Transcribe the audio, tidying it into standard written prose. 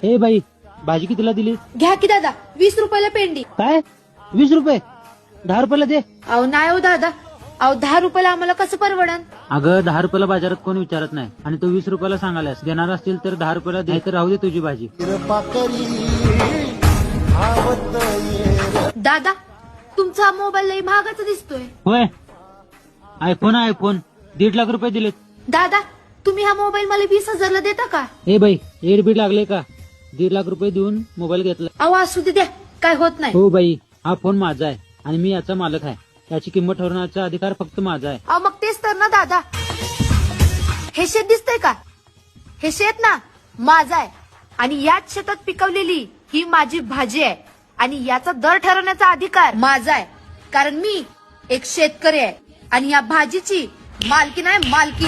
ए बाई, भाजी कितीला दिली? घ्या की दादा, 20 रुपयाला पेंडी. काय 20 रुपये? 10 रुपयाला दे. अहो नाही हो दादा, अहो 10 रुपयाला आम्हाला कसं परवडन? अगं 10 रुपयाला बाजारात कोण विचारत नाही, आणि तू 20 रुपयाला सांगायलास. देणार असतील तर 10 रुपयाला दे, तर राहू दे तुझी भाजी. दादा, तुमचा मोबाईल लई महागाचा दिसतोय. होय, आयफोन 1.5 लाख रुपये दिलेत. दादा, तुम्ही हा मोबाईल मला 20,000 ला देता का? ए बाई, एडबीड लागले का? 1.5 लाख रुपये देऊन मोबाईल घेतला. अहो असू दे, द्या, काय होत नाही. हो बाई, हा फोन माझा आहे आणि मी याचा मालक आहे. याची किंमत ठरवण्याचा अधिकार फक्त माझा आहे. अहो मग तेच तर ना दादा. हे शेत दिसतंय का? हे शेत ना माझं आहे, आणि याच शेतात पिकवलेली ही माझी भाजी आहे, आणि याचा दर ठरवण्याचा अधिकार माझा आहे. कारण मी एक शेतकरी आहे, आणि या भाजीची मालकी नाही, मालकी.